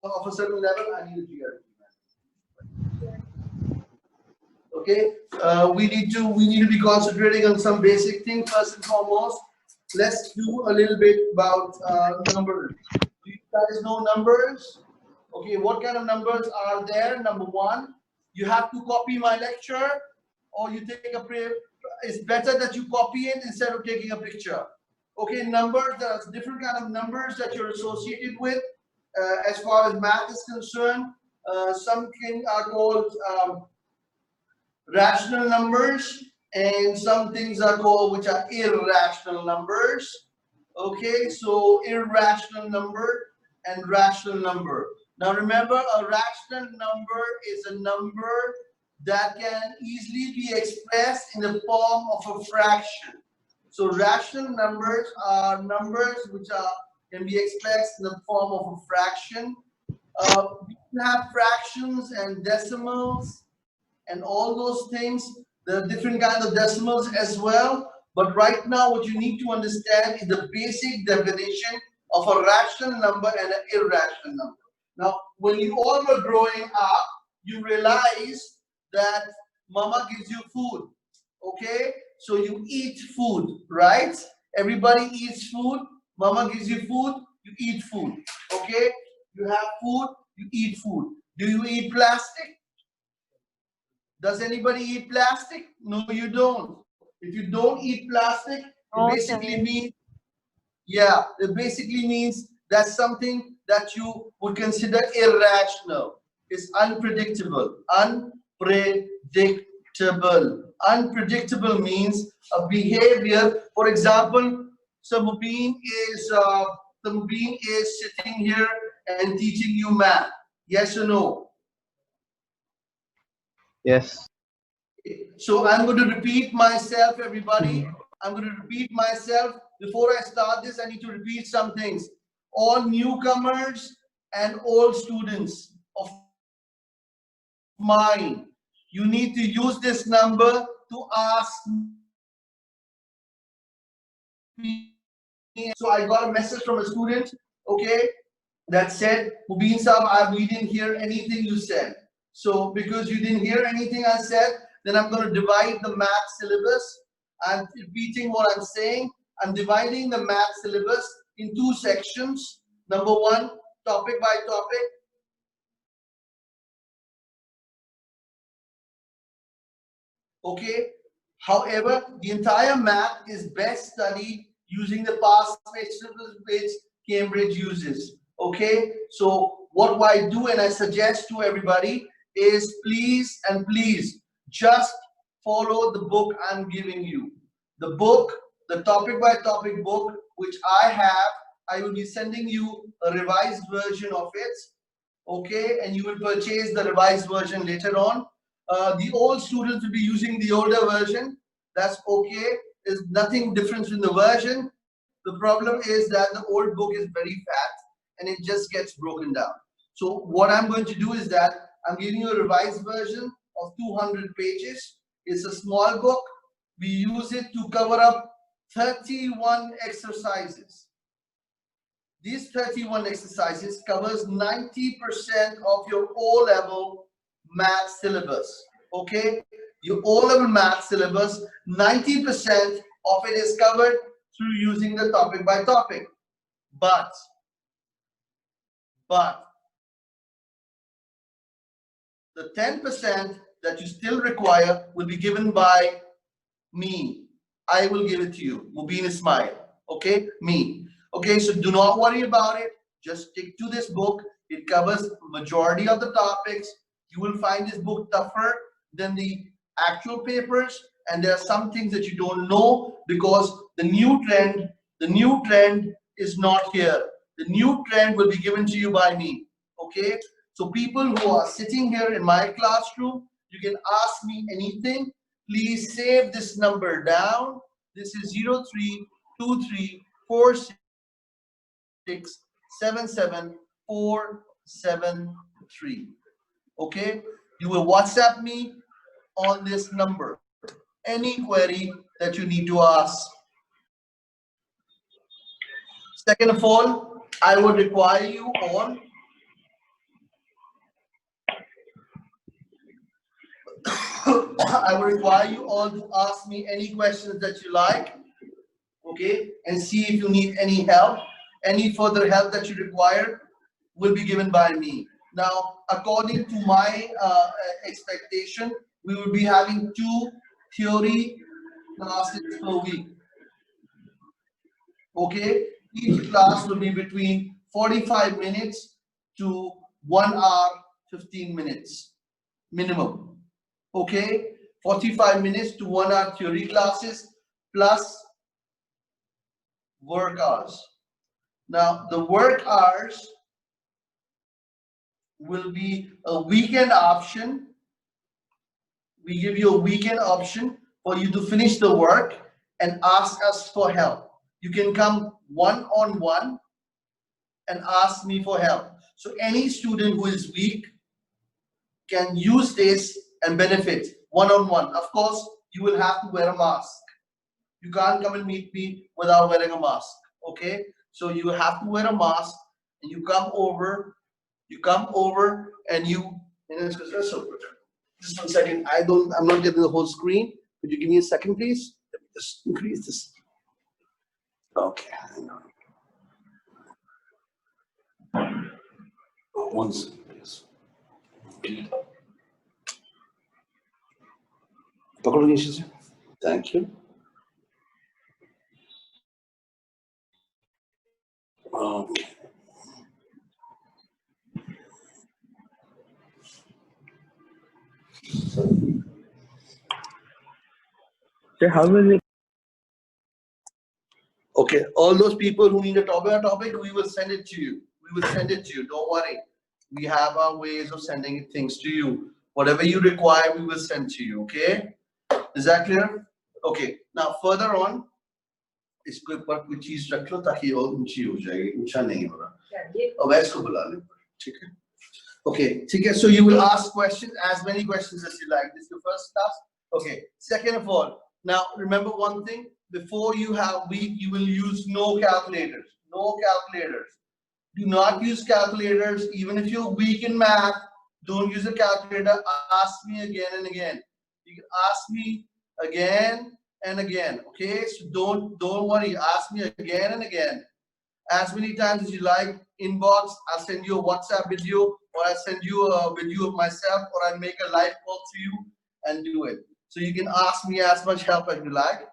of a certain level, I need a GRE. Okay, we need to be concentrating on some basic things first and foremost. Let's do a little bit about numbers. Do you guys know numbers? Okay, what kind of numbers are there? Number one, you have to copy my lecture, or you take a print. It's better that you copy it instead of taking a picture. Okay, numbers. There's different kind of numbers that you're associated with. As far as math is concerned, some things are called rational numbers, and some things are called which are irrational numbers. Okay, so irrational number and rational number. Now remember, a rational number is a number that can easily be expressed in the form of a fraction. So rational numbers are numbers which can be expressed in the form of a fraction. We have fractions and decimals and all those things. There are different kinds of decimals as well. But right now, what you need to understand is the basic definition of a rational number and an irrational number. Now, when you all were growing up, you realize that mama gives you food. Okay? So you eat food, right? Everybody eats food. Mama gives you food, you eat food. Okay? You have food, you eat food. Do you eat plastic? Does anybody eat plastic? No, you don't. If you don't eat plastic, it basically means, yeah, it basically means that's something that you would consider irrational. It's unpredictable. Unpredictable. Unpredictable means a behavior. For example, Mubeen is sitting here and teaching you math. Yes or no? Yes. So I'm going to repeat myself, everybody. I'm going to repeat myself. Before I start this, I need to repeat some things. All newcomers and old students of mine, you need to use this number to ask me. So I got a message from a student, okay, that said, Mubeen Saab, we didn't hear anything you said. So because you didn't hear anything I said, then I'm going to divide the math syllabus. I'm repeating what I'm saying. I'm dividing the math syllabus in two sections. Number one, topic by topic. Okay. However, the entire math is best studied using the past syllabus which Cambridge uses. Okay. So what I do and I suggest to everybody is please and please just follow the book I'm giving you. The book, the topic by topic book, which I have, I will be sending you a revised version of it. Okay, and you will purchase the revised version later on. The old students will be using the older version. That's okay. There's nothing different in the version. The problem is that the old book is very fat and it just gets broken down. So what I'm going to do is that I'm giving you a revised version of 200 pages. It's a small book. We use it to cover up 31 exercises. These 31 exercises covers 90% of your O-level math syllabus. Okay, your O-level math syllabus, 90% of it is covered through using the topic by topic. But the 10% that you still require will be given by me. I will give it to you, Mubeen Ismail. Okay, me. Okay, so do not worry about it. Just stick to this book. It covers majority of the topics. You will find this book tougher than the actual papers, and there are some things that you don't know because the new trend is not here. The new trend will be given to you by me. Okay, so people who are sitting here in my classroom, you can ask me anything. Please save this number down. This is 032346774773. Okay, you will WhatsApp me on this number any query that you need to ask. Second of all, I would require you all I will require you all to ask me any questions that you like, okay, and see if you need any help. Any further help that you require will be given by me. Now, according to my expectation, we will be having 2 theory classes per week. Okay, each class will be between 45 minutes to 1 hour 15 minutes minimum. Okay, 45 minutes to 1 hour theory classes plus work hours. Now, the work hours will be a weekend option. We give you a weekend option for you to finish the work and ask us for help. You can come one-on-one and ask me for help. So any student who is weak can use this and benefit one-on-one. Of course, you will have to wear a mask. You can't come and meet me without wearing a mask. Okay? So you have to wear a mask and you come over and you just 1 second. I'm not getting the whole screen. Could you give me a second, please? Let me just increase this. Okay, hang on. One second, please. Thank you. Okay. How will it? Okay, all those people who need a topic, we will send it to you. We will send it to you. Don't worry. We have our ways of sending things to you. Whatever you require, we will send to you. Okay? Is that clear? Okay. Now further on, इसको एक बार कोई चीज रख लो ताकि और ऊंची हो जाएगी. ऊंचा नहीं हो रहा. अब इसको बुला ले. ठीक है? Okay. ठीक है. So you will ask questions, as many questions as you like. This is your first class. Okay. Second of all, now remember one thing. Before you have week, you will use no calculators. No calculators. Do not use calculators. Even if you're weak in math, don't use a calculator. Ask me again and again. You can ask me again and again. Okay, so don't worry. Ask me again and again, as many times as you like. Inbox. I'll send you a WhatsApp video, or I'll send you a video of myself, or I'll make a live call to you and do it. So you can ask me as much help as you like.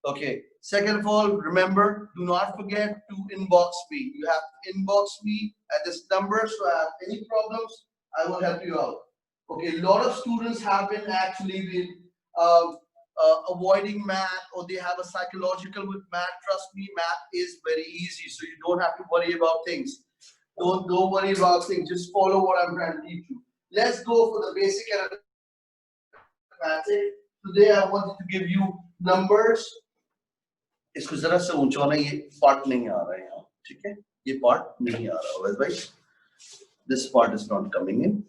Okay. Second of all, remember, do not forget to inbox me. You have to inbox me at this number. So if I have any problems, I will help you out. Okay. A lot of students have been actually avoiding math, or they have a psychological with math. Trust me, math is very easy. So you don't have to worry about things. Don't worry about things. Just follow what I'm trying to teach you. Let's go for the basic arithmetic. Today I wanted to give you numbers. इसको जरा से ऊंचा होना, ये part नहीं आ रहा है यहाँ. ठीक है, ये पार्ट नहीं आ रहा है भाई. This part is not coming in.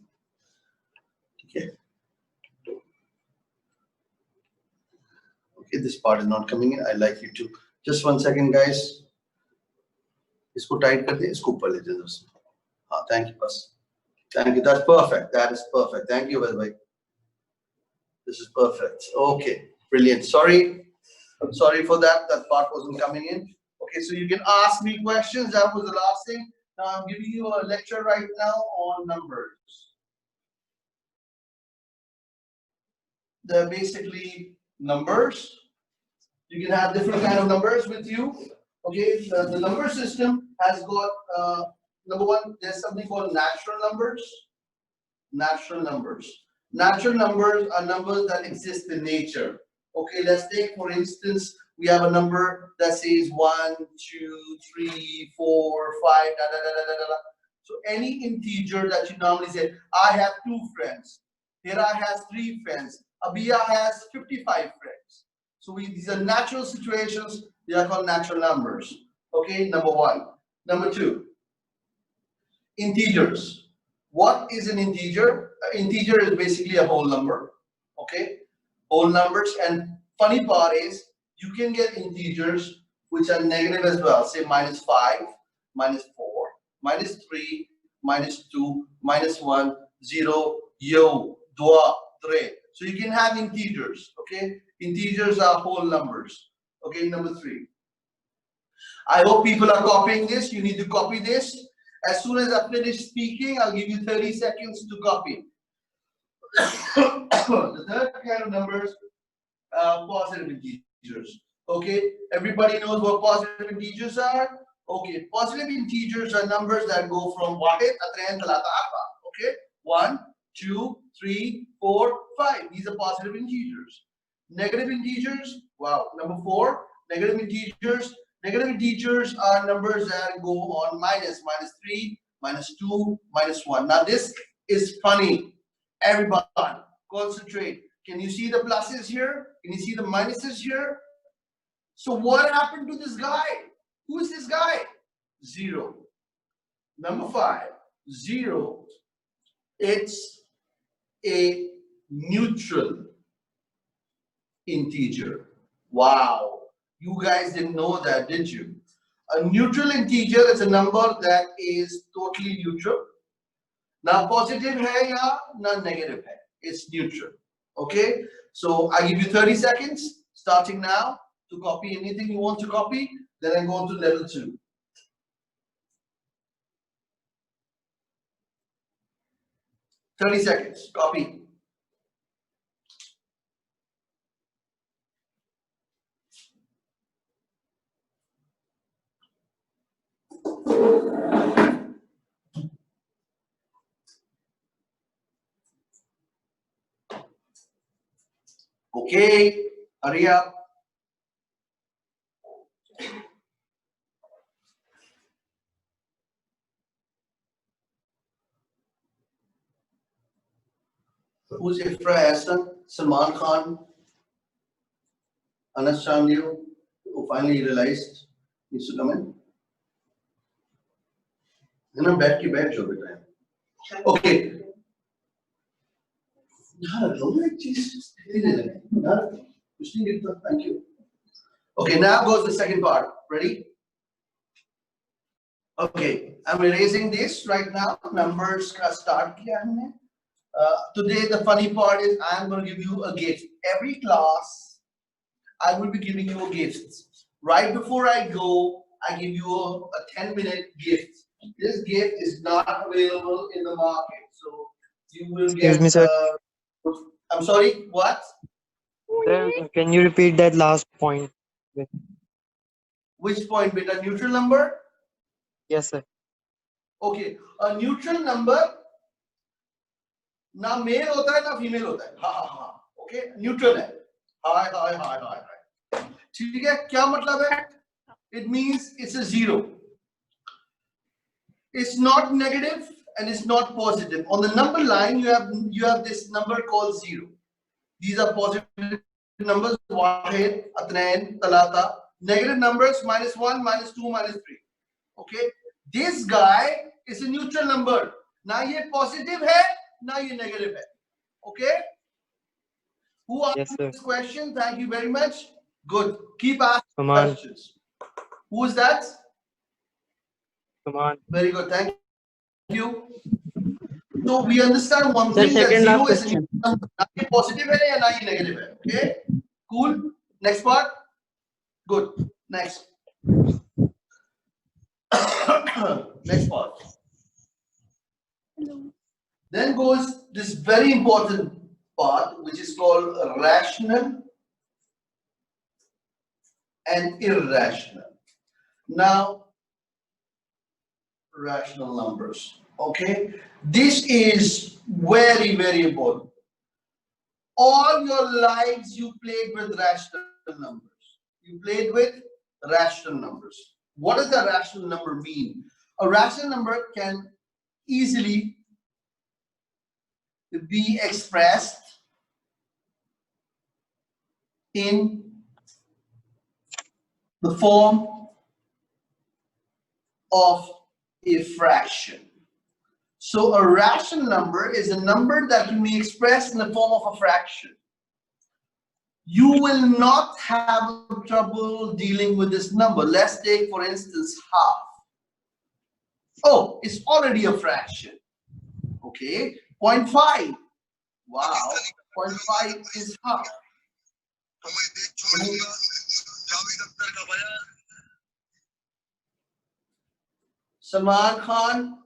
ठीक है. Okay, this part is not coming in. I like you to just 1 second, guys. इसको टाइट कर दे, इसको ऊपर ले जाओ. हाँ, thank you, boss. Thank you. That's perfect. That is perfect. Thank you, bhai. This is perfect. Okay, brilliant. Sorry for that. That part wasn't coming in. Okay, so you can ask me questions. That was the last thing. Now I'm giving you a lecture right now on numbers. They're basically numbers. You can have different kind of numbers with you. Okay, the number system has got number one. There's something called natural numbers. Natural numbers. Natural numbers are numbers that exist in nature. Okay, let's take for instance, we have a number that says 1, 2, 3, 4, 5, da da da da da da. So any integer that you normally say, I have 2 friends. Hira has 3 friends. Abia has 55 friends. So these are natural situations. They are called natural numbers. Okay, number 1. Number 2, integers. What is an integer? An integer is basically a whole number. Okay, whole numbers. And funny part is, you can get integers which are negative as well. Say -5, -4, -3, -2, -1, 0, yo, 2, 3. So you can have integers. Okay, integers are whole numbers. Okay, number 3. I hope people are copying this. You need to copy this. As soon as I finish speaking, I'll give you 30 seconds to copy. The third kind of numbers, positive integers. Okay, everybody knows what positive integers are. Okay, positive integers are numbers that go from wahid, atrain, talata, arba. Okay, 1, 2, 3, 4, 5. These are positive integers. Negative integers, wow, number 4, negative integers. Negative integers are numbers that go on minus, minus 3, minus 2, minus 1. Now this is funny. Everyone, concentrate. Can you see the pluses here? Can you see the minuses here? So what happened to this guy? Who is this guy? 0. Number 5, 0. It's a neutral integer. Wow. You guys didn't know that, did you? A neutral integer is a number that is totally neutral. Na positive hai ya na negative hai. It's neutral. Okay? So I give you 30 seconds starting now to copy anything you want to copy. Then I go on to level 2. Thirty seconds. Copy. Okay. Hurry up. Who's Ifra Hassan? Salman Khan? Anas Chandiu, who finally realized needs to come in. You know, back to back job time. Okay. Thank you. Okay, now goes the second part. Ready? Okay, I'm erasing this right now. Numbers ka start kiya humne. Today the funny part is I'm going to give you a gift. Every class I will be giving you a gift. Right before I go, I give you a 10-minute gift. This gift is not available in the market, so you will Excuse get. me, sir. I'm sorry. What? Sir, can you repeat that last point? Which point? With a neutral number? Yes, sir. Okay, a neutral number. ना mail होता है ना female होता है हाँ हाँ हाँ okay neutral है हाय हाय हाय हाय हाय ठीक है क्या मतलब है it means it's a zero it's not negative and it's not positive on the number line you have this number called 0 these are positive numbers wahid athnain talata negative numbers -1 -2 -3 okay this guy is a neutral number ना ये positive है ना ये negative है okay who asked Yes, sir. this question thank you very much good keep asking Come on. questions who is that Come on. very good thank you so we understand one Sir, thing that second last 0 is a question. number ना ये positive है या ना ये negative है okay cool next part good next next part then goes this very important part which is called rational and irrational. Now, rational numbers. Okay, this is very, very important. All your lives you played with rational numbers. You played with rational numbers. What does a rational number mean? A rational number can easily be expressed in the form of a fraction. So a rational number is a number that can be expressed in the form of a fraction. You will not have trouble dealing with this number. Let's take, for instance, half. Oh, it's already a fraction. Okay, 0.5. Wow. 0.5 is half. Salman Khan,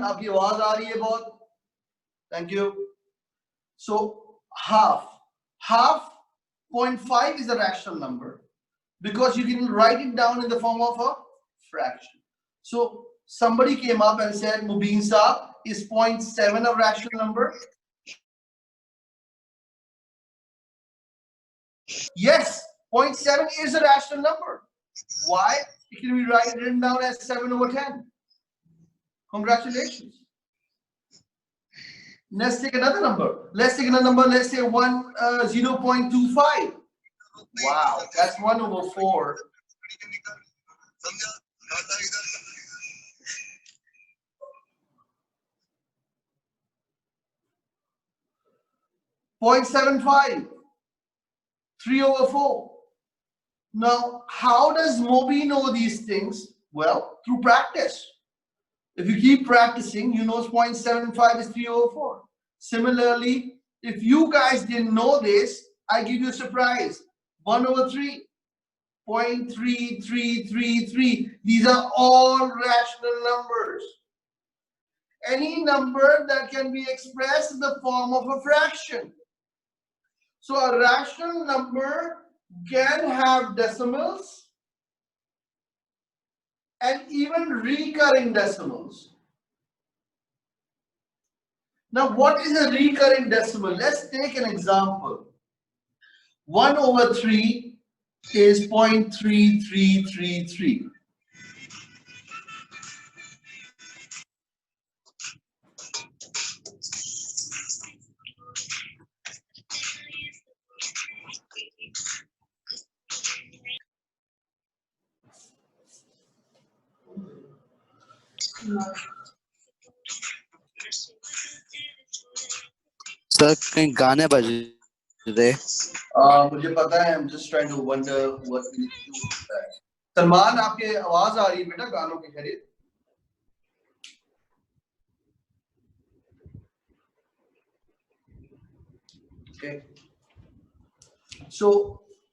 आपकी आवाज आ रही है बहुत. Thank you. So half 0.5 is a rational number because you can write it down in the form of a fraction. So somebody came up and said, Mubeen Saab, is 0.7 a rational number? Yes, 0.7 is a rational number. Why? It can be written down as 7/10. Congratulations. Let's take another number. Let's say 0.25. Wow, that's 1/4. 0.75. 3/4. Now, how does Moby know these things? Well, through practice. If you keep practicing, you know 0.75 is 3/4. Similarly, if you guys didn't know this, I give you a surprise. 1/3. 0.3333. These are all rational numbers. Any number that can be expressed in the form of a fraction. So a rational number can have decimals and even recurring decimals. Now, what is a recurring decimal? Let's take an example. 1/3 is 0.3333. Sir कहीं गाने बज रहे. मुझे पता है. I'm just trying to wonder what we need to do with that. Salman, आपके आवाज आ रही है बेटा गानों की खरीद. Okay. So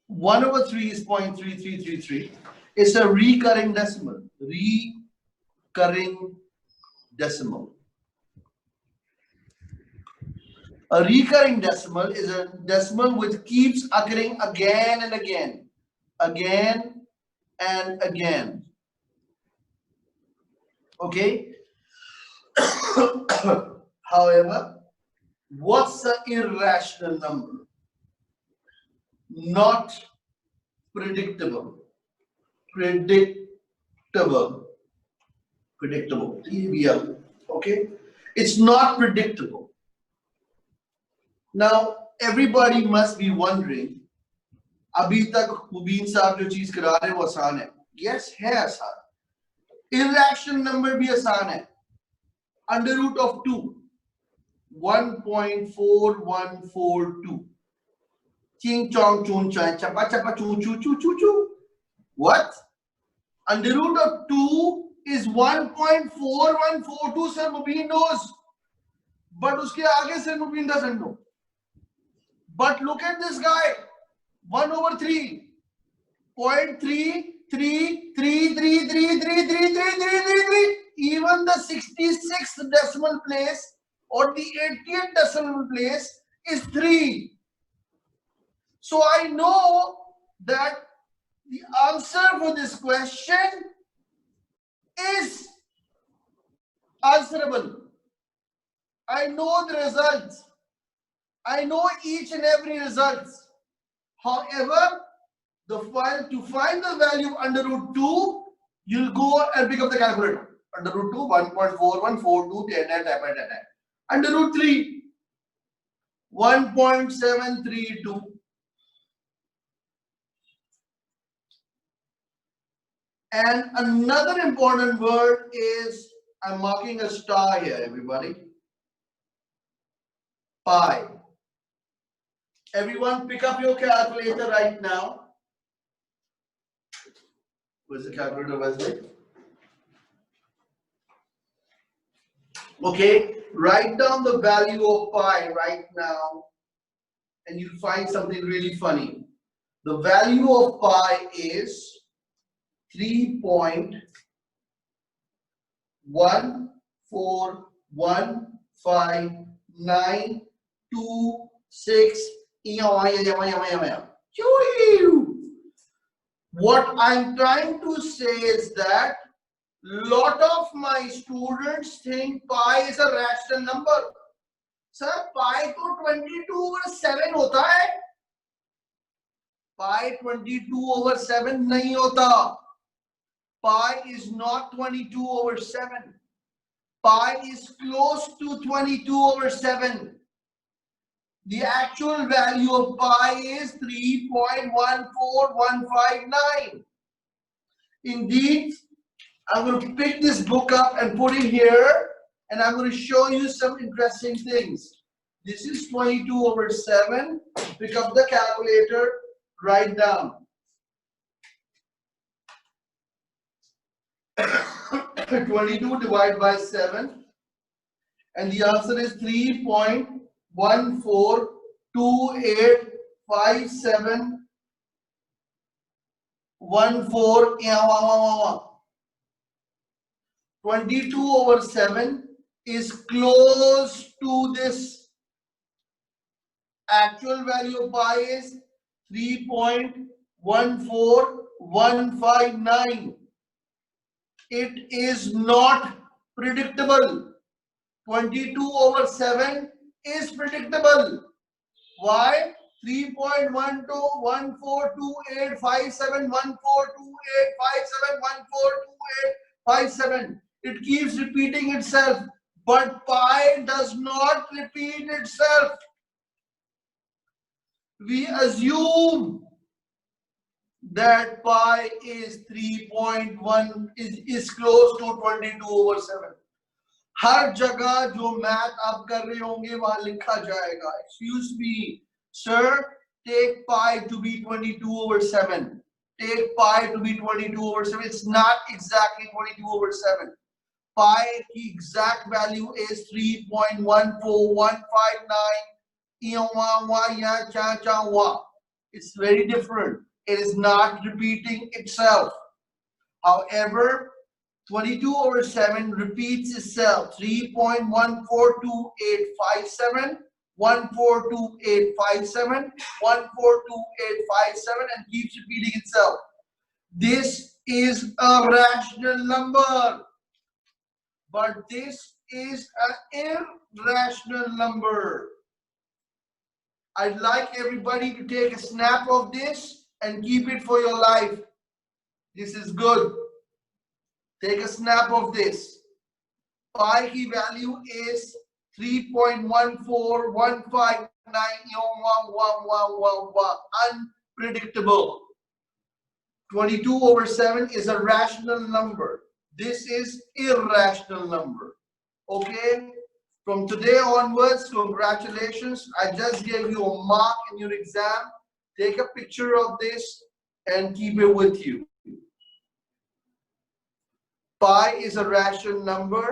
1/3 is 0.3333. It's a recurring decimal. Recurring decimal. A recurring decimal is a decimal which keeps occurring again and again. Again and again. Okay? However, what's an irrational number? Not predictable. Predictable. TBL. Okay? It's not predictable. Now, everybody must be wondering, अभी तक मुबीन साहब जो चीज करा रहे हैं वो आसान है. Yes, है आसान. Irrational number भी आसान है. Under root of 2, 1.4142. Ching chong chun chan chapa chapa choo choo choo choo choo. What? Under root of 2 is 1.4142. Sir Mubeen knows. But उसके आगे Sir Mubeen doesn't know. But look at this guy. 1/3. 0.333333333. Even the 66th decimal place or the 80th decimal place is 3. So I know that the answer for this question is answerable. I know the results. I know each and every results. However, to find the value under root 2, you'll go and pick up the calculator. Under root 2, 1.4142, 10. Under root 3, 1.732. And another important word is, I'm marking a star here, everybody. Pi. Everyone pick up your calculator right now. Where's the calculator, Wesley? Okay, write down the value of pi right now. and you'll find something really funny. The value of pi is 3.1415926. What I'm trying to say is that lot of my students think pi is a rational number. Sir, pi to 22/7 होता है. Pi 22/7 नहीं होता. Pi is not 22/7. Pi is close to 22/7. The actual value of pi is 3.14159. Indeed, I'm going to pick this book up and put it here, and I'm going to show you some interesting things. This is 22/7. Pick up the calculator, write down. 22 divided by 7, and the answer is 3.14285714. 22/7 is close to this. Actual value of pi is 3.14159. It is not predictable. 22/7 is predictable. Why? 3.12142857142857142857. It keeps repeating itself, but pi does not repeat itself. We assume that pi is 3.1 is close to 22/7. हर जगह जो math आप कर रहे होंगे वहां लिखा जाएगा. Excuse me, sir, take pi to be 22/7. Take pi to be 22/7. It's not exactly 22/7. Pi की exact value is 3.14159. It's very different. It is not repeating itself. However, 22/7 repeats itself. 3.142857, 142857, 142857, and keeps repeating itself. This is a rational number, but this is an irrational number. I'd like everybody to take a snap of this and keep it for your life. This is good. Take a snap of this. Pi की value is 3.14159. Unpredictable. 22/7 is a rational number. This is irrational number. Okay? From today onwards, congratulations. I just gave you a mark in your exam. Take a picture of this and keep it with you. Pi is a rational number.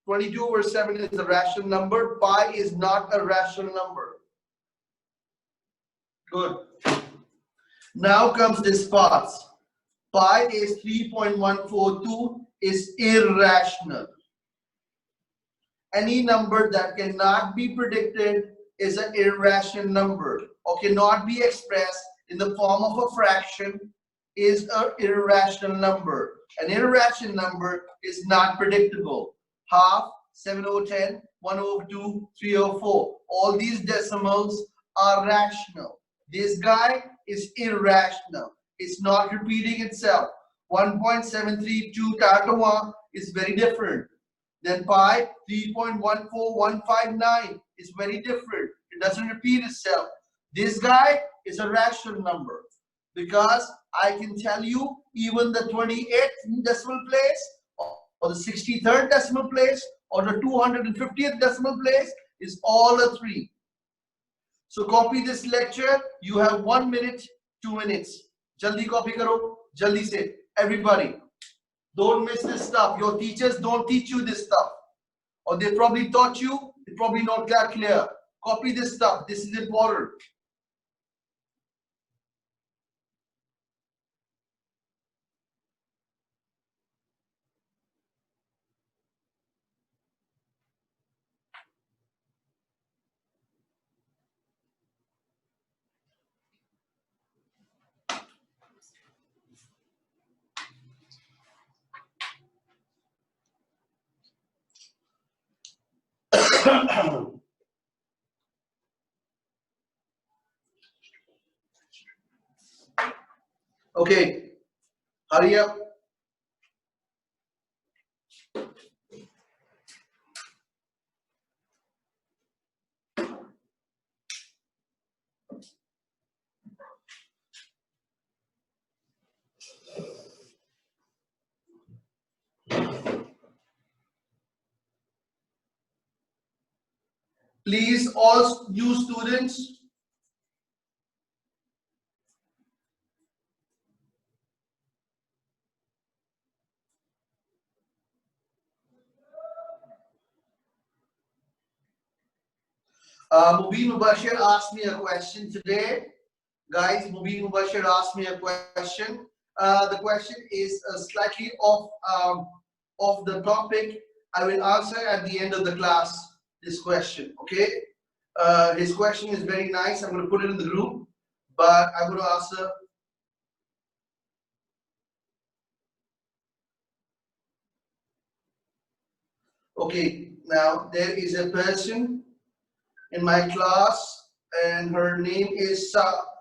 22/7 is a rational number. Pi is not a rational number. Good. Now comes this part. Pi is 3.142 is irrational. Any number that cannot be predicted is an irrational number, or cannot be expressed in the form of a fraction is an irrational number. An irrational number is not predictable. Half, 7/10, 1/2, 3/4. All these decimals are rational. This guy is irrational. It's not repeating itself. 1.732 Tatawa is very different. Then pi 3.14159 is very different. It doesn't repeat itself. This guy is a rational number because I can tell you even the 28th decimal place or the 63rd decimal place or the 250th decimal place is all a 3. So copy this lecture. You have 1 minute, 2 minutes. Jaldi copy karo, jaldi se. Everybody, don't miss this stuff. Your teachers don't teach you this stuff, or they probably taught you. It's probably not that clear. Copy this stuff. This is important. Okay, hurry up. Please, all new students, Mubeen Mubashir asked me a question today. Guys, Mubeen Mubashir asked me a question. The question is slightly off the topic. I will answer at the end of the class this question, okay? His question is very nice. I'm going to put it in the group, but I'm going to answer. Okay, now there is a person in my class and her name is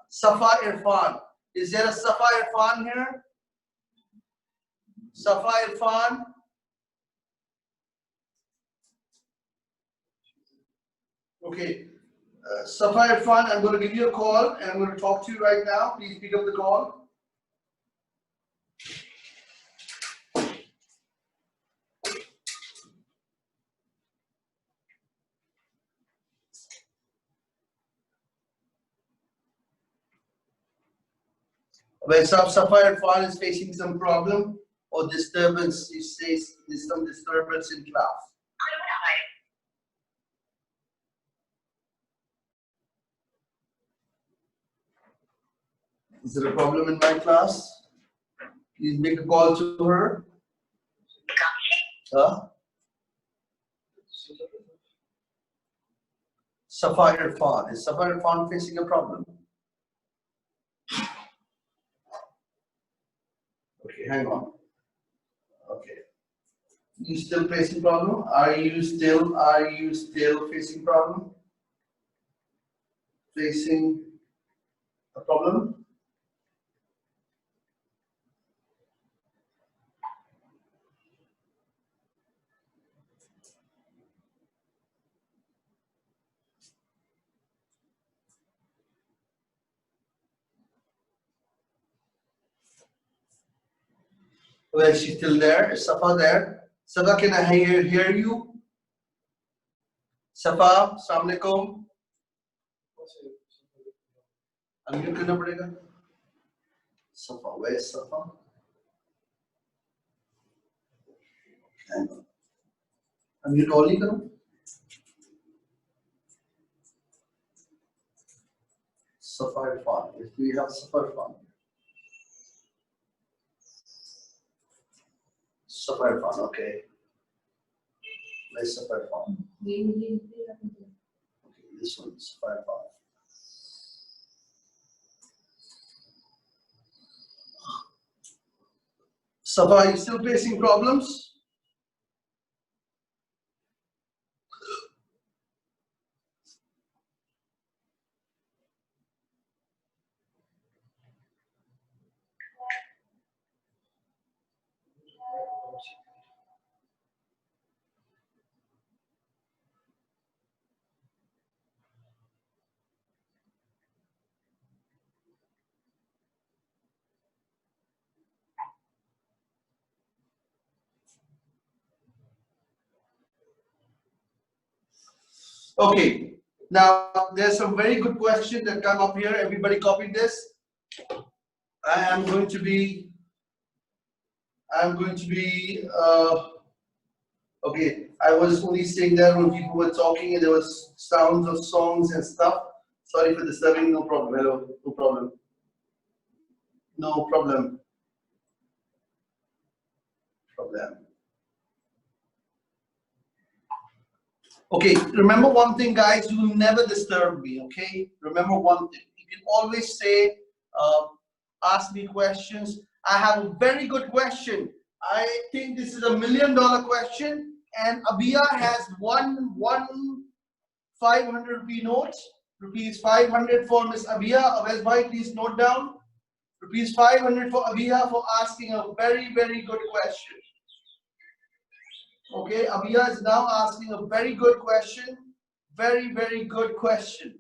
Safa Irfan. Is there a Safa Irfan here? Safa Irfan? Okay. Safa Irfan, I'm going to give you a call and I'm going to talk to you right now. Please pick up the call. When Safa Irfan is facing some problem or disturbance, he says there's some disturbance in class. Is there a problem in my class? Please make a call to her. Huh? Safa Irfan. Is Safa Irfan facing a problem? Okay, hang on. Okay. You still facing problem? Are you still facing problem? Facing a problem? Well, is she still there? Is Safa there? Safa, can I hear you? Safa, Assalamu alaikum. Unmute करना पड़ेगा. Safa, where is Safa? Hang on. Unmute only करो. Safa Irfan. If we have Safa Irfan. Safa Irfan, okay. Where's Safa Irfan? Okay, this one, Safa Irfan. Safa, are you still facing problems? Okay, now there's some very good questions that come up here. Everybody copy this. I'm going to be, okay, I was only saying that when people were talking and there was sounds of songs and stuff. Sorry for disturbing. No problem. Hello. No problem. No problem. Problem. Okay, remember one thing, guys, you will never disturb me, okay? Remember one thing. You can always say, uh, ask me questions. I have a very good question. I think this is $1,000,000 question, and Abia has one 500 rupee note. Rupees 500 for Miss Abia. Awais bhai, please note down. Rupees 500 for Abia for asking a very, very good question. Okay, Abia is now asking a very good question. Very, very good question.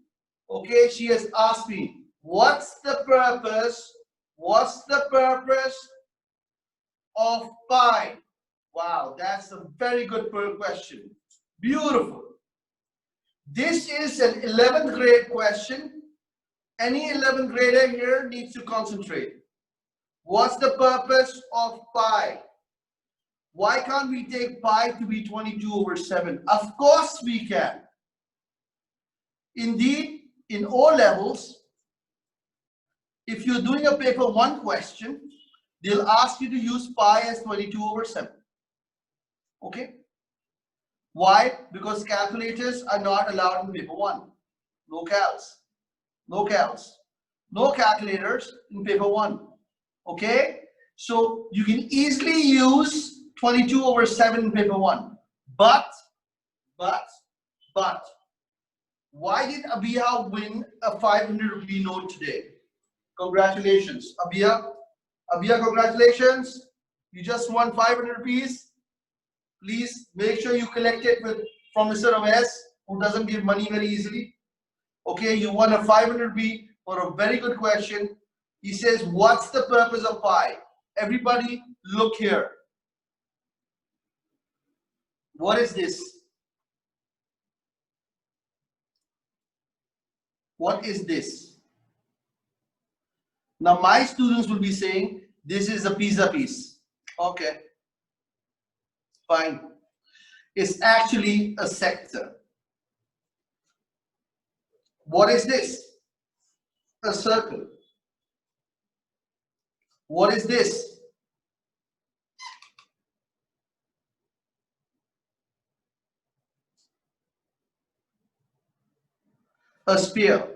Okay, she has asked me, what's the purpose? What's the purpose of pi? Wow, that's a very good question. Beautiful. This is an 11th grade question. Any 11th grader here needs to concentrate. What's the purpose of pi? Why can't we take pi to be 22/7? Of course we can. Indeed, in O levels, if you're doing a paper 1 question, they'll ask you to use pi as 22/7. Okay? Why? Because calculators are not allowed in paper 1. No cals. No cals. No calculators in paper 1. Okay? So you can easily use 22/7 in paper 1. But, why did Abia win a 500 rupee note today? Congratulations, Abia. Abia, congratulations. You just won 500 rupees. Please make sure you collect it from Mr. Awais, who doesn't give money very easily. Okay, you won a 500 rupee for a very good question. He says, what's the purpose of pi? Everybody, look here. What is this? What is this? Now, my students will be saying, this is a pizza piece. Okay, fine. It's actually a sector. What is this? A circle. What is this? A spear.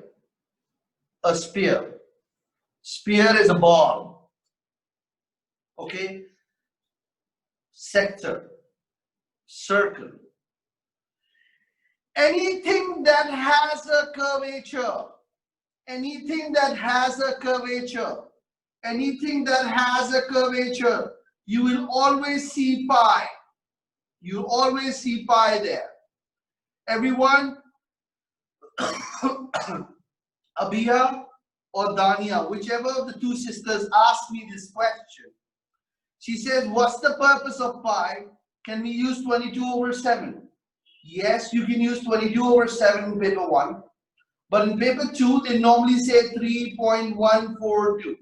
A spear. Spear is a ball. Okay? Sector. Circle. Anything that has a curvature. Anything that has a curvature. Anything that has a curvature. You will always see pi. You always see pi there. Everyone, Abia or Dania, whichever of the two sisters asked me this question. She says, what's the purpose of pi? Can we use 22/7? Yes, you can use 22/7 in paper 1. But in paper 2, they normally say 3.142.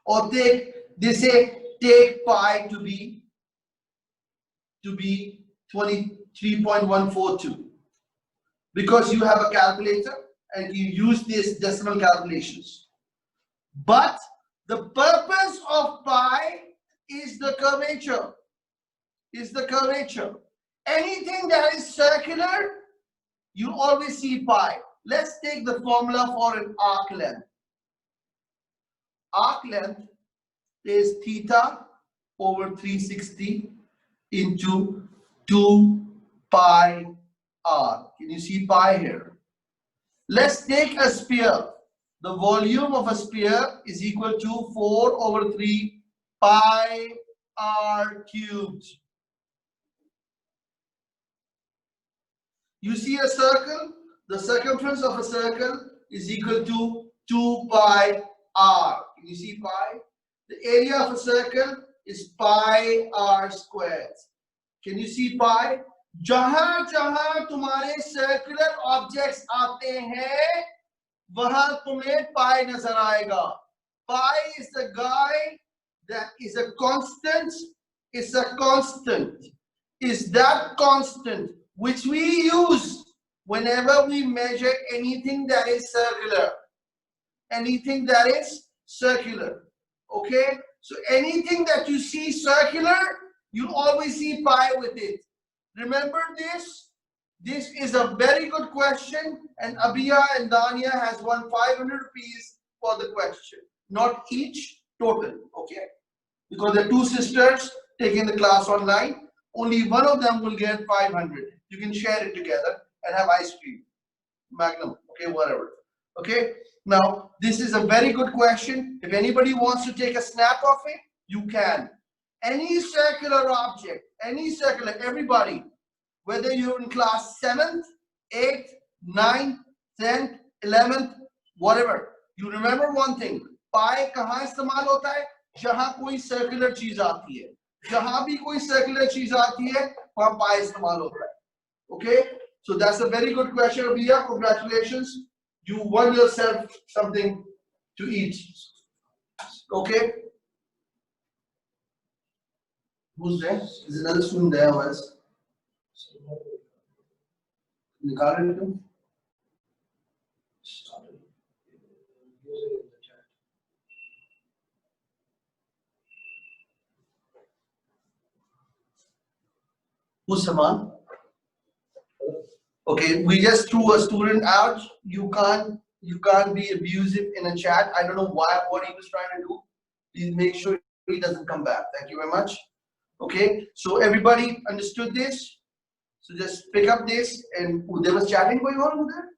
Or they say take pi to be 23.142. Because you have a calculator and you use these decimal calculations. But the purpose of pi is the curvature. Is the curvature. Anything that is circular, you always see pi. Let's take the formula for an arc length. Arc length is theta over 360 into 2 pi r. Can you see pi here? Let's take a sphere. The volume of a sphere is equal to 4/3 pi r cubed. You see a circle? The circumference of a circle is equal to 2 pi r. Can you see pi? The area of a circle is pi r squared. Can you see pi? जहां जहां तुम्हारे circular objects आते हैं वहां तुम्हें पाई नजर आएगा. Pi is the guy that is a constant is a constant, is that constant which we use whenever we measure anything that is circular. Anything that is circular. Okay? So anything that you see circular, you always see pi with it. Remember this? This is a very good question, and Abia and Dania has won 500 rupees for the question. Not each, total. Okay? Because they're two sisters taking the class online. Only one of them will get 500. You can share it together and have ice cream. Magnum. Okay, whatever. Okay? Now, this is a very good question. If anybody wants to take a snap of it, you can. Any circular object, any circular, everybody, whether you're in class 7th, 8th, 9th, 10th, 11th, whatever, you remember one thing, pi kahan istemal hota hai? Jahan koi circular cheez aati hai. Jahan bhi koi circular cheez aati hai, wahan pi istemal hota hai. Okay? So that's a very good question, Abia. Congratulations. You won yourself something to eat. Okay? Who's there? Is another student there, was? Who's Saman? Okay, we just threw a student out. You can't be abusive in a chat. I don't know what he was trying to do. Please make sure he doesn't come back. Thank you very much. Okay, so everybody understood this. So just pick up this, and there was chatting going on over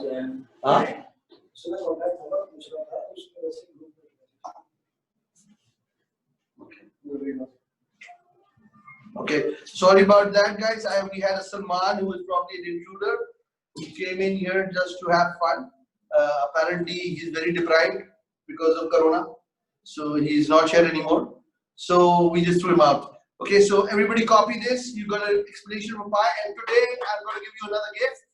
there. Huh? Okay, sorry about that, guys. We had a Salman who was probably an intruder who came in here just to have fun. Apparently, he's very deprived because of Corona, so he's not here anymore. So we just threw him out. Okay, so everybody copy this. You got an explanation of pi, and today I'm going to give you another gift.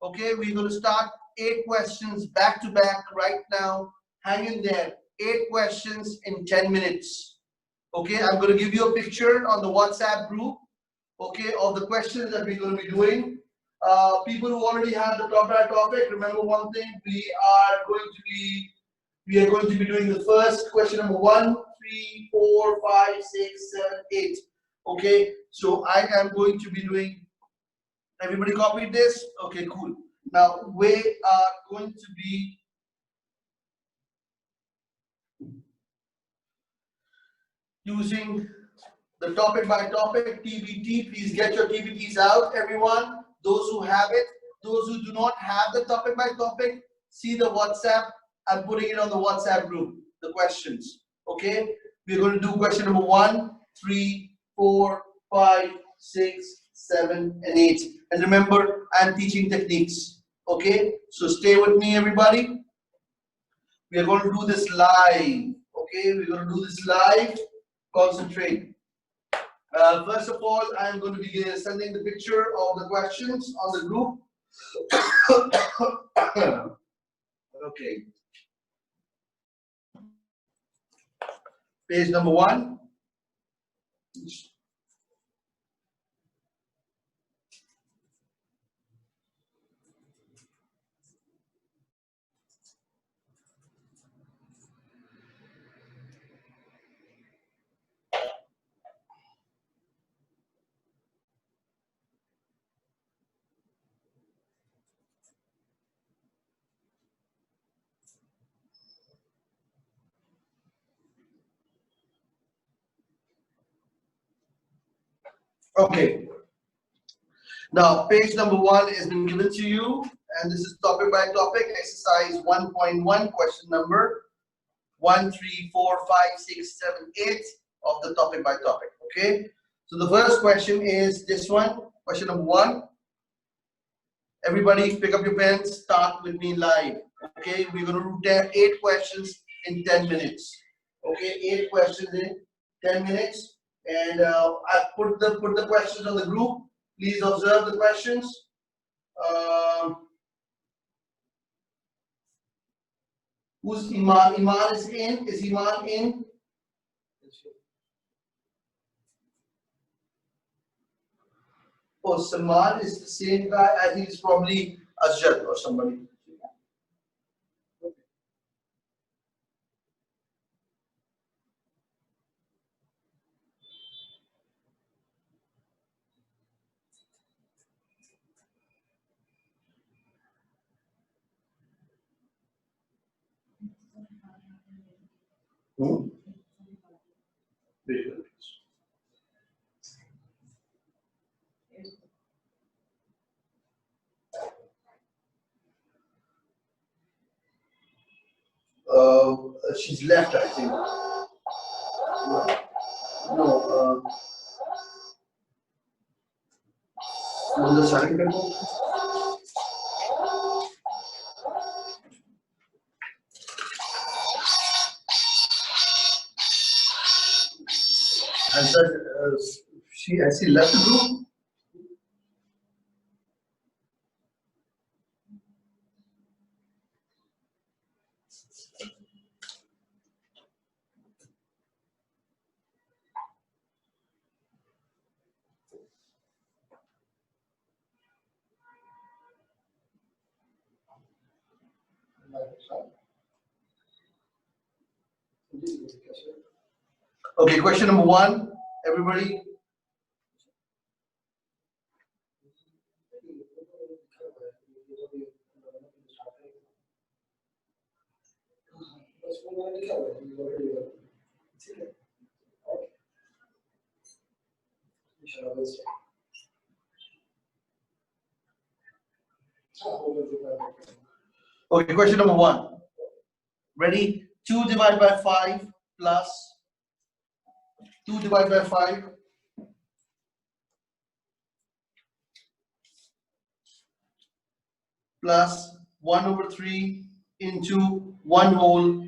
Okay, we're going to start 8 questions back to back right now. Hang in there. 8 questions in 10 minutes. Okay, I'm going to give you a picture on the WhatsApp group, okay, of the questions that we're going to be doing. People who already have the topic, remember one thing, we are going to be doing the first question number 1, 3, 4, 5, 6, 7, 8. Okay, so I am going to be doing, everybody copied this? Okay, cool. Now we are going to be using the topic by topic TBT. Please get your TBTs out, everyone. Those who have it, those who do not have the topic by topic, see the WhatsApp. I'm putting it on the WhatsApp group, the questions. Okay, we're going to do question number 1, 3, 4, 5, 6, 7, and 8. And remember, I'm teaching techniques. Okay, so stay with me, everybody. We are going to do this live. Okay, we're going to do this live. Concentrate. First of all, I am going to be sending the picture of the questions on the group. Okay. Page number 1. Okay. Now, page number 1 has been given to you, and this is topic by topic, exercise 1.1, question number 1, 3, 4, 5, 6, 7, 8 of the topic by topic. Okay. So the first question is this one, question number 1. Everybody pick up your pens, start with me live. Okay, we're going to do 8 questions in 10 minutes. Okay, 8 questions in 10 minutes. And I put the questions on the group. Please observe the questions. Who's Iman? Iman is in. Is Iman in? Oh, Salman is the same guy. I think it's probably Ajad or somebody. Hmm? Very good. She's left, I think. No, on the second table. Has that, has she left the group? Okay, question number one, everybody. Okay, question number one. Ready? 2 divided by 5 plus 2 divided by 5 plus 1 over 3 into 1 whole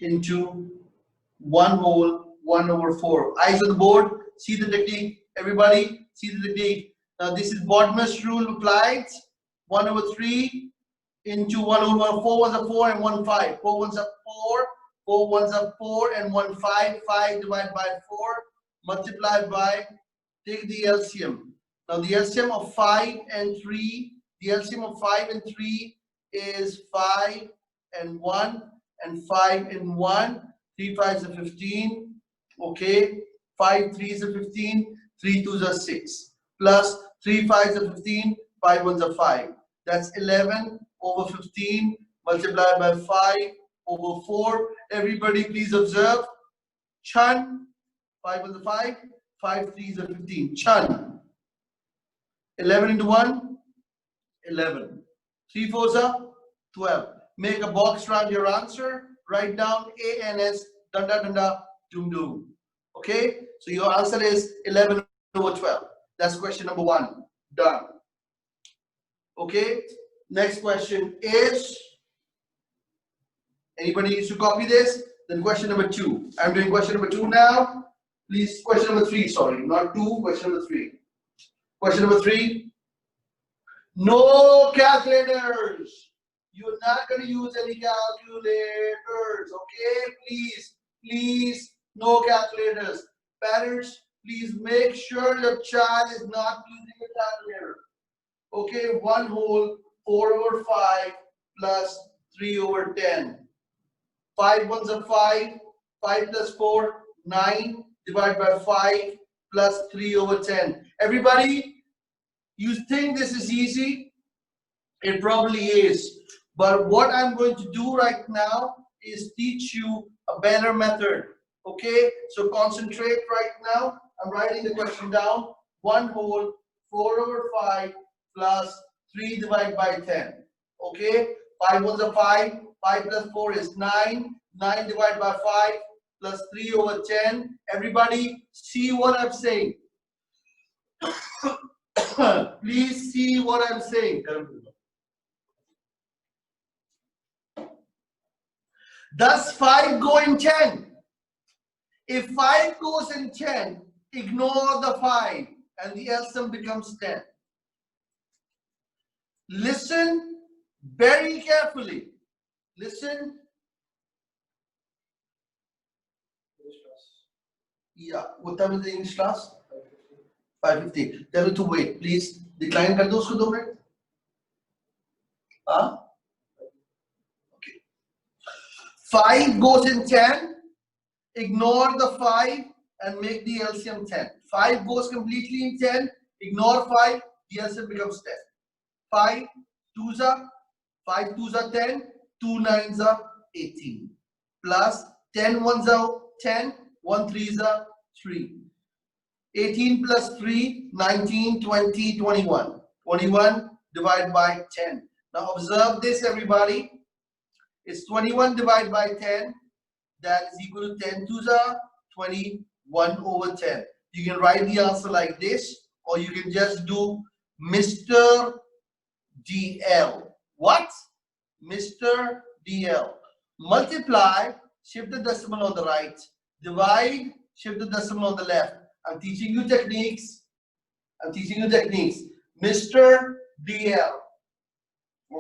into 1 whole 1 over 4. Eyes on the board. See the technique. Everybody, see the technique. Now this is Bodmer's rule applied. 1 over 3 into 1 over 1. 4 ones are 4 and 1 5. 4 ones are 4. 4 ones are 4 and 1 5. 5 divided by 4 multiplied by, take the LCM. Now the LCM of 5 and 3, the LCM of 5 and 3 is 5 and 1 and 5 and 1. 3 5s are 15. Okay. 5 3s are 15. 3 2s are 6. Plus 3 5s are 15. 5 1s are 5. That's 11 over 15 multiplied by 5 over 4. Everybody please observe. Chun. 5 1s are 5. 5 3s are 15. Chun. 11 into 1, 11. 3 4s are 12. Make a box around your answer. Write down ANS, dunda dunda, doom doom. Okay? So your answer is 11 over 12. That's question number 1. Done. Okay? Next question is, anybody needs to copy this? Then question number 2. I'm doing question number 2 now. Please, question number 3, sorry, not 2, question number 3. Question number 3. No calculators. You're not going to use any calculators. Okay? Please, no calculators. Parents, please make sure your child is not using a calculator. Okay? 1 whole 4 over 5 plus 3 over 10. 5 ones are 5. 5 plus 4, 9 divided by 5 plus 3 over 10. Everybody, you think this is easy? It probably is. But what I'm going to do right now is teach you a better method. Okay? So concentrate right now. I'm writing the question down. 1 whole 4 over 5 plus 3 divided by 10. Okay? 5 ones are 5. 5 plus 4 is 9. 9 divided by 5 plus 3 over 10. Everybody see what I'm saying. Please see what I'm saying. Does 5 go in 10? If 5 goes in 10, ignore the 5 and the LCM becomes 10. Listen Very carefully. Listen. Yeah. What time is the English class? 5:50. Tell her to wait. Please decline कर दो उसको 2 minutes. Huh? Okay. 5 goes in 10. Ignore the 5 and make the LCM 10. 5 goes completely in 10. Ignore 5. The LCM becomes 10. 5 2s are 5 2s are 10. 2 9s are 18. Plus 10 1s are 10. 1 3s are 3. 18 plus 3, 19, 20, 21. 21 divided by 10. Now observe this, everybody. It's 21 divided by 10. That is equal to 10 to the 21 over 10. You can write the answer like this, or you can just do Mr. DL. What? Mr. DL. Multiply, shift the decimal on the right. Divide, shift the decimal on the left. I'm teaching you techniques. I'm teaching you techniques. Mr. DL.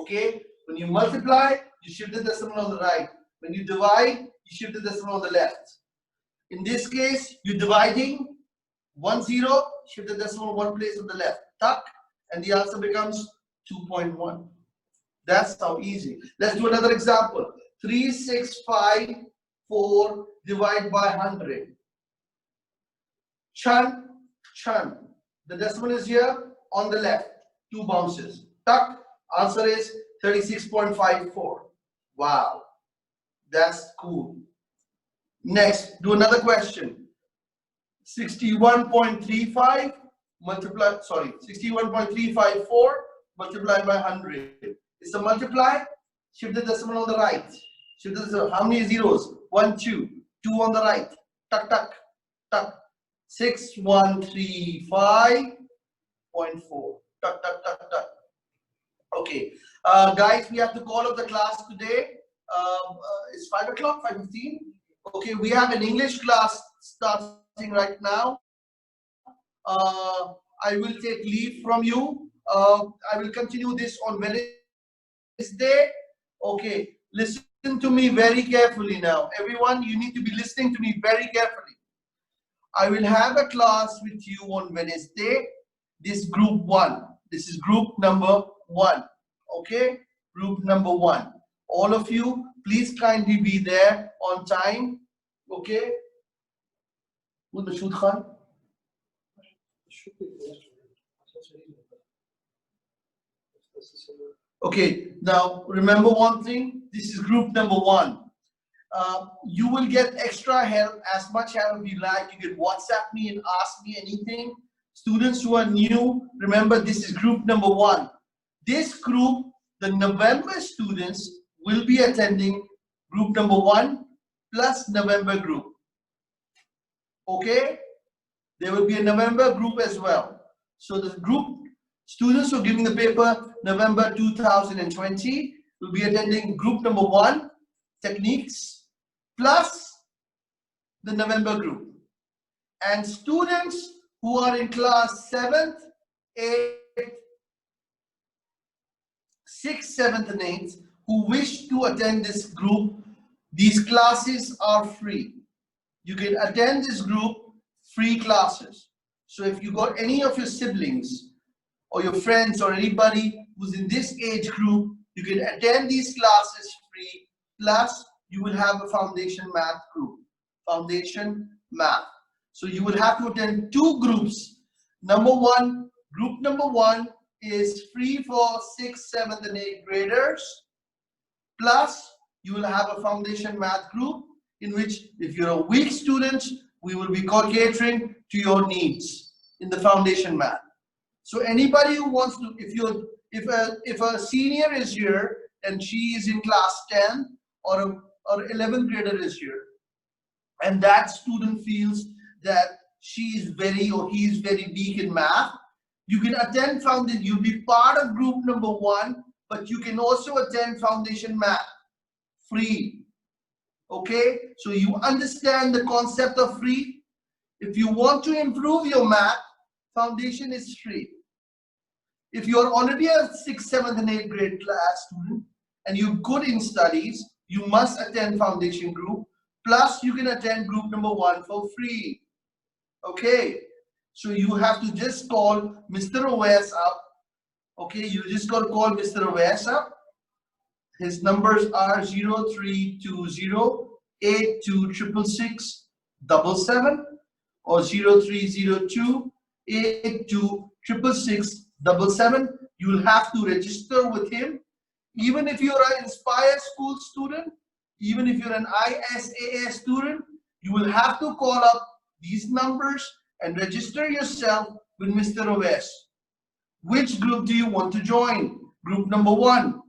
Okay? When you multiply, you shift the decimal on the right. When you divide, you shift the decimal on the left. In this case, you're dividing 1 0, shift the decimal one place on the left. Tuck, and the answer becomes 2.1. That's how easy. Let's do another example. 3654 divided by 100. Chun, chun. The decimal is here on the left. 2 bounces. Tuck. Answer is 36.54. Wow. That's cool. Next, do another question. 61.35 multiply, sorry, 61.354 multiplied by 100. It's a multiply. Shift the decimal on the right. Shift the decimal. How many zeros? 1, 2. 2 on the right. Tuck, tuck, tuck. 6135.4. Tuck, tuck, tuck, tuck. Okay. Guys, we have to call up the class today. It's 5 o'clock, 5:15. Okay, we have an English class starting right now. I will take leave from you. I will continue this on Wednesday. Okay, listen to me very carefully now. Everyone, you need to be listening to me very carefully. I will have a class with you on Wednesday. This group 1. This is group number 1. Okay, group number 1. All of you, please kindly be there on time. Okay. Who's Mashood Khan? Okay, now remember one thing. This is group number 1. You will get extra help, as much help you like. You can WhatsApp me and ask me anything. Students who are new, remember this is group number 1. This group, the November students, will be attending group number 1 plus November group. Okay? There will be a November group as well. So the group students who are giving the paper November 2020 will be attending group number 1, techniques, plus the November group. And students who are in class 7th, 8th, 6th, 7th, and 8th who wish to attend this group, these classes are free. You can attend this group free classes. So if you got any of your siblings or your friends or anybody who's in this age group, you can attend these classes free, plus you will have a foundation math group. Foundation math. So you will have to attend 2 groups. Number 1, group number 1 is free for 6th, 7th, and 8th graders. Plus, you will have a foundation math group in which, if you're a weak student, we will be catering to your needs in the foundation math. So anybody who wants to, if a senior is here and she is in class 10 or 11th grader is here, and that student feels that she is very or he is very weak in math, you can attend foundation. You'll be part of group number 1, but you can also attend foundation math free. Okay, so you understand the concept of free. If you want to improve your math, foundation is free. If you are already a 6th, 7th and 8th grade class student and you're good in studies, you must attend foundation group. Plus you can attend group number 1 for free. Okay. So you have to just call Mr. Owais up. Okay. You just got to call Mr. Owais up. His numbers are 0320-8266-77 or 0302-8266-77. You will have to register with him. Even if you're an Inspire School student, even if you're an ISAS student, you will have to call up these numbers and register yourself with Mr. Owais. Which group do you want to join? Group number 1.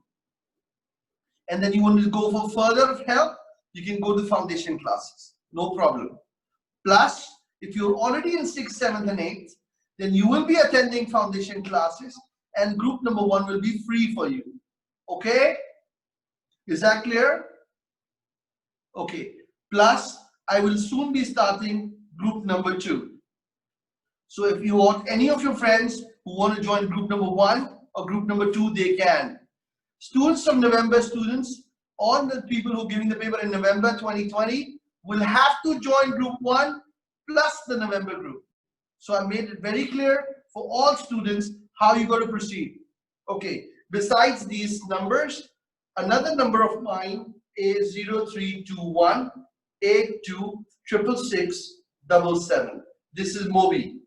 And then you want to go for further help, you can go to foundation classes, no problem. Plus, if you're already in 6th, 7th and 8th, then you will be attending foundation classes and group number 1 will be free for you. Okay? Is that clear? Okay. Plus, I will soon be starting group number 2. So if you want any of your friends who want to join group number 1 or group number 2, they can. Students from November, students, all the people who are giving the paper in November 2020 will have to join group 1 plus the November group. So I made it very clear for all students how you got to proceed. Okay, besides these numbers, another number of mine is 0321-8266-77. This is Mobi.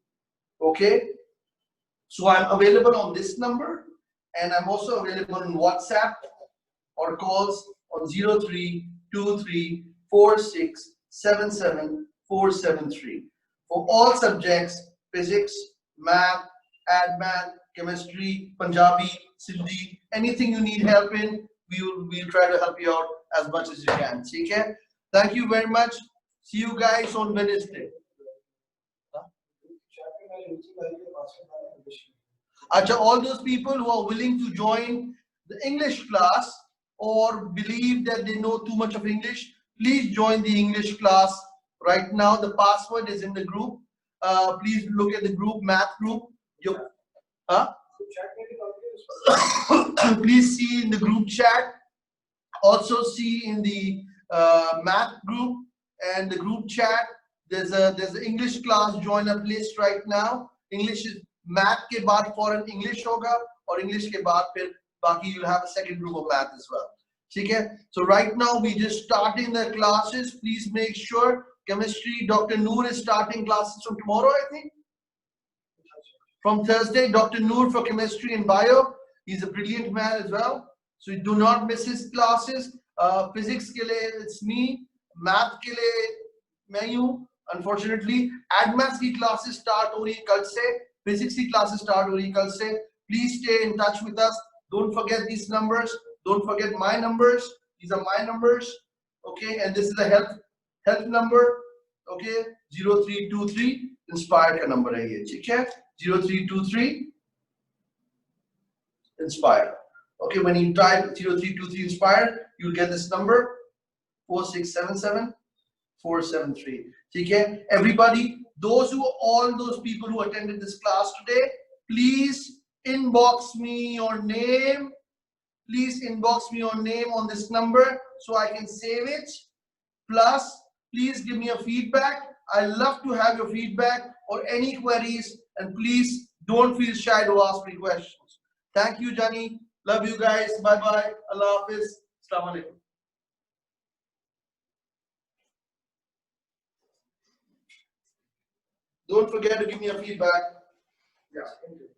Okay, so I'm available on this number. And I'm also available on WhatsApp or calls on 032346774773 for all subjects: physics, math, math, chemistry, Punjabi, Sindhi, anything you need help in, we'll try to help you out as much as you can. Okay? Thank you very much. See you guys on Wednesday. All those people who are willing to join the English class or believe that they know too much of English, please join the English class right now. The password is in the group. Please look at the group, math group. Please see in the group chat. Also see in the math group and the group chat. There's an English class joiner list right now. English is math के बाद foreign English होगा और English के बाद फिर बाकी you'll have a second group of math as well. ठीक है? So right now we just starting the classes. Please make sure chemistry. Dr. Noor is starting classes from tomorrow, I think. From Thursday, Dr. Noor for chemistry and bio. He's a brilliant man as well. So do not miss his classes. Physics के लिए it's me. Math के लिए मैं हूँ. Unfortunately, AdMaths की classes start हो रही है कल से. Physics की classes start हो रही है कल से. Please stay in touch with us. Don't forget these numbers. Don't forget my numbers. These are my numbers. Okay, and this is the health number. Okay, 0323 Inspire का number है ये. ठीक है? 0323 Inspire. Okay, when you type 0323 Inspire, you'll get this number 4677473. Okay, everybody, all those people who attended this class today, please inbox me your name. Please inbox me your name on this number so I can save it. Plus, please give me a feedback. I love to have your feedback or any queries, and please don't feel shy to ask me questions. Thank you, Johnny. Love you guys. Bye bye. Allah Hafiz. Assalamu alaikum. Don't forget to give me a feedback. Yeah. Thank you.